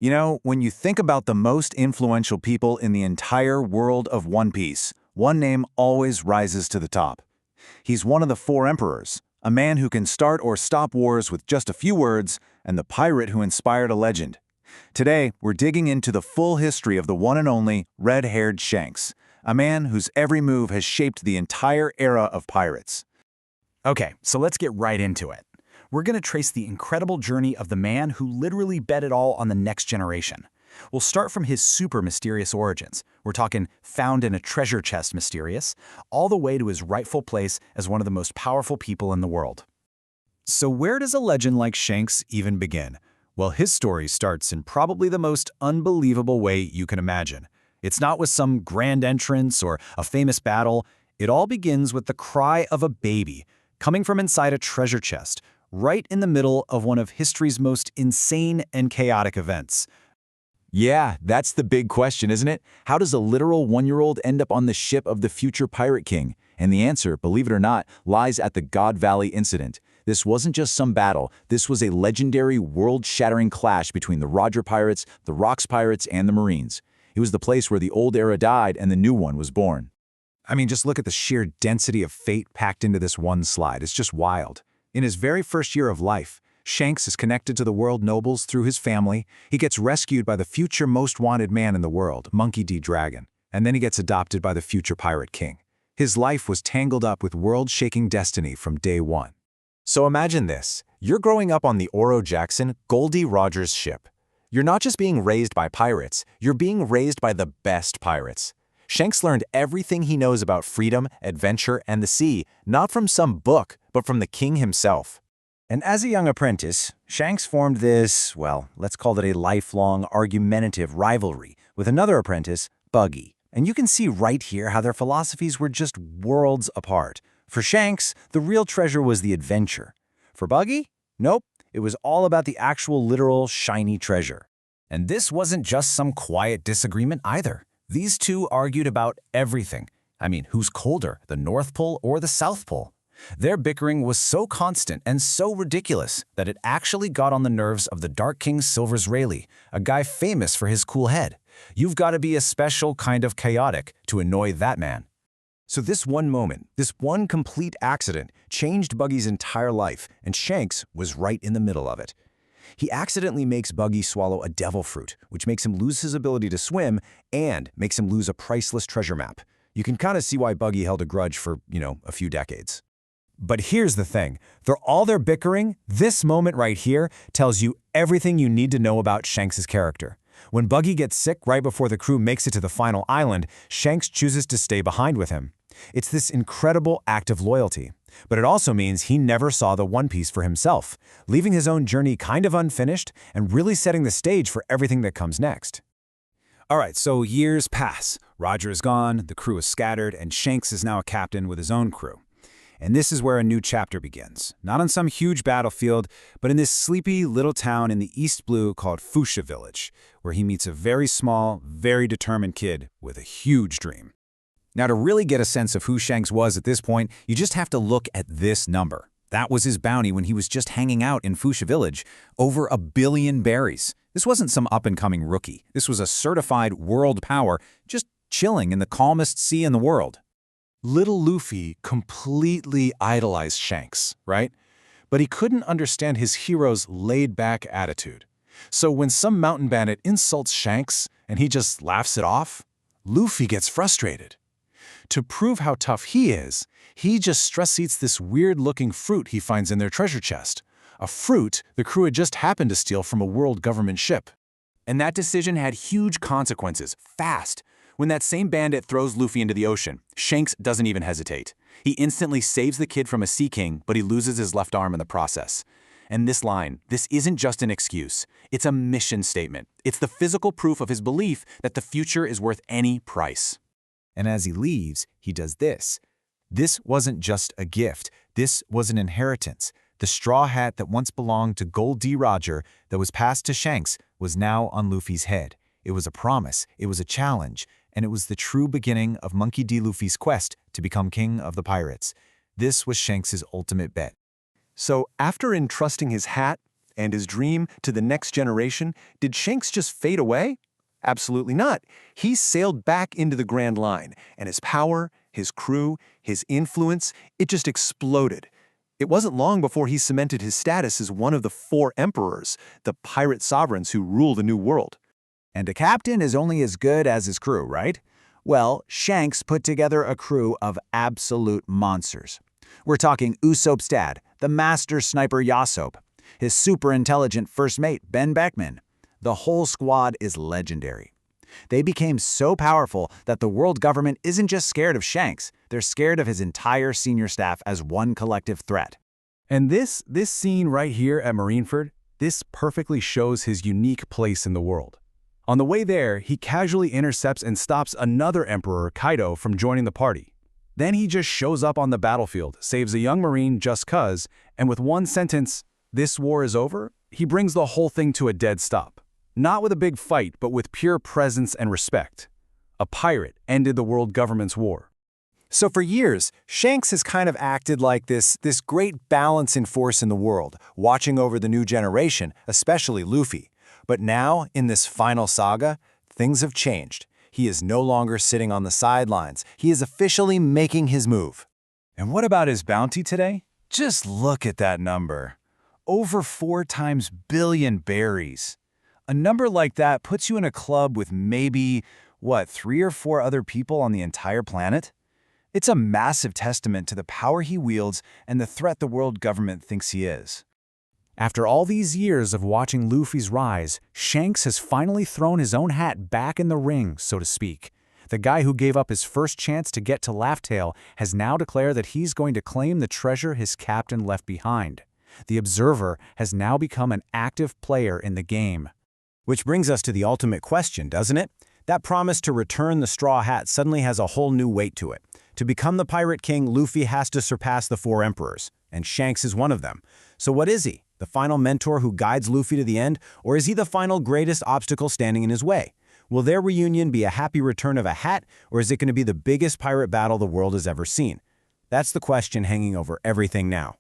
You know, when you think about the most influential people in the entire world of One Piece, one name always rises to the top. He's one of the four emperors, a man who can start or stop wars with just a few words, and the pirate who inspired a legend. Today, we're digging into the full history of the one and only red-haired Shanks, a man whose every move has shaped the entire era of pirates. Okay, so let's get right into it. We're going to trace the incredible journey of the man who literally bet it all on the next generation. We'll start from his super mysterious origins. We're talking found in a treasure chest mysterious, all the way to his rightful place as one of the most powerful people in the world. So where does a legend like Shanks even begin? Well, his story starts in probably the most unbelievable way you can imagine. It's not with some grand entrance or a famous battle. It all begins with the cry of a baby, coming from inside a treasure chest, right in the middle of one of history's most insane and chaotic events. Yeah, that's the big question, isn't it? How does a literal one-year-old end up on the ship of the future Pirate King? And the answer, believe it or not, lies at the God Valley incident. This wasn't just some battle. This was a legendary, world-shattering clash between the Roger Pirates, the Rocks Pirates, and the Marines. It was the place where the old era died and the new one was born. I mean, just look at the sheer density of fate packed into this one slide. It's just wild. In his very first year of life, Shanks is connected to the world nobles through his family. He gets rescued by the future most wanted man in the world, Monkey D. Dragon, and then he gets adopted by the future Pirate King. His life was tangled up with world-shaking destiny from day one. So imagine this. You're growing up on the Oro Jackson, Goldie Rogers ship. You're not just being raised by pirates, you're being raised by the best pirates. Shanks learned everything he knows about freedom, adventure, and the sea, not from some book, but from the king himself. And as a young apprentice, Shanks formed this, well, let's call it a lifelong argumentative rivalry with another apprentice, Buggy. And you can see right here how their philosophies were just worlds apart. For Shanks, the real treasure was the adventure. For Buggy, nope, it was all about the actual literal shiny treasure. And this wasn't just some quiet disagreement either. These two argued about everything. I mean, who's colder, the North Pole or the South Pole? Their bickering was so constant and so ridiculous that it actually got on the nerves of the Dark King Silvers Rayleigh, a guy famous for his cool head. You've got to be a special kind of chaotic to annoy that man. So this one moment, this one complete accident, changed Buggy's entire life, and Shanks was right in the middle of it. He accidentally makes Buggy swallow a devil fruit, which makes him lose his ability to swim and makes him lose a priceless treasure map. You can kind of see why Buggy held a grudge for, a few decades. But here's the thing. For all their bickering, this moment right here tells you everything you need to know about Shanks' character. When Buggy gets sick right before the crew makes it to the final island, Shanks chooses to stay behind with him. It's this incredible act of loyalty. But it also means he never saw the One Piece for himself, leaving his own journey kind of unfinished and really setting the stage for everything that comes next. All right, so years pass. Roger is gone, the crew is scattered, and Shanks is now a captain with his own crew. And this is where a new chapter begins. Not on some huge battlefield, but in this sleepy little town in the East Blue called Fuchsia Village, where he meets a very small, very determined kid with a huge dream. Now, to really get a sense of who Shanks was at this point, you just have to look at this number. That was his bounty when he was just hanging out in Fuchsia Village, over 1 billion berries. This wasn't some up-and-coming rookie. This was a certified world power just chilling in the calmest sea in the world. Little Luffy completely idolized Shanks, right? But he couldn't understand his hero's laid-back attitude. So when some mountain bandit insults Shanks and he just laughs it off, Luffy gets frustrated. To prove how tough he is, he just stress-eats this weird-looking fruit he finds in their treasure chest. A fruit the crew had just happened to steal from a world government ship. And that decision had huge consequences, fast. When that same bandit throws Luffy into the ocean, Shanks doesn't even hesitate. He instantly saves the kid from a sea king, but he loses his left arm in the process. And this line, this isn't just an excuse. It's a mission statement. It's the physical proof of his belief that the future is worth any price. And as he leaves, he does this. This wasn't just a gift. This was an inheritance. The straw hat that once belonged to Gold D. Roger that was passed to Shanks was now on Luffy's head. It was a promise, it was a challenge, and it was the true beginning of Monkey D. Luffy's quest to become king of the pirates. This was Shanks' ultimate bet. So after entrusting his hat and his dream to the next generation, did Shanks just fade away? Absolutely not. He sailed back into the Grand Line, and his power, his crew, his influence, it just exploded. It wasn't long before he cemented his status as one of the 4 emperors, the pirate sovereigns who rule the New World. And a captain is only as good as his crew, right? Well, Shanks put together a crew of absolute monsters. We're talking Usopp's dad, the master sniper Yasop, his super-intelligent first mate, Ben Beckman. The whole squad is legendary. They became so powerful that the world government isn't just scared of Shanks, they're scared of his entire senior staff as one collective threat. And this scene right here at Marineford, this perfectly shows his unique place in the world. On the way there, he casually intercepts and stops another emperor, Kaido, from joining the party. Then he just shows up on the battlefield, saves a young marine just 'cause, and with one sentence, "This war is over," he brings the whole thing to a dead stop. Not with a big fight, but with pure presence and respect. A pirate ended the world government's war. So for years, Shanks has kind of acted like this great balancing force in the world, watching over the new generation, especially Luffy. But now, in this final saga, things have changed. He is no longer sitting on the sidelines. He is officially making his move. And what about his bounty today? Just look at that number. Over 4 times billion berries. A number like that puts you in a club with maybe, 3 or 4 other people on the entire planet? It's a massive testament to the power he wields and the threat the world government thinks he is. After all these years of watching Luffy's rise, Shanks has finally thrown his own hat back in the ring, so to speak. The guy who gave up his first chance to get to Laugh Tale has now declared that he's going to claim the treasure his captain left behind. The Observer has now become an active player in the game. Which brings us to the ultimate question, doesn't it? That promise to return the Straw Hat suddenly has a whole new weight to it. To become the Pirate King, Luffy has to surpass the 4 emperors, and Shanks is one of them. So what is he? The final mentor who guides Luffy to the end, or is he the final greatest obstacle standing in his way? Will their reunion be a happy return of a hat, or is it going to be the biggest pirate battle the world has ever seen? That's the question hanging over everything now.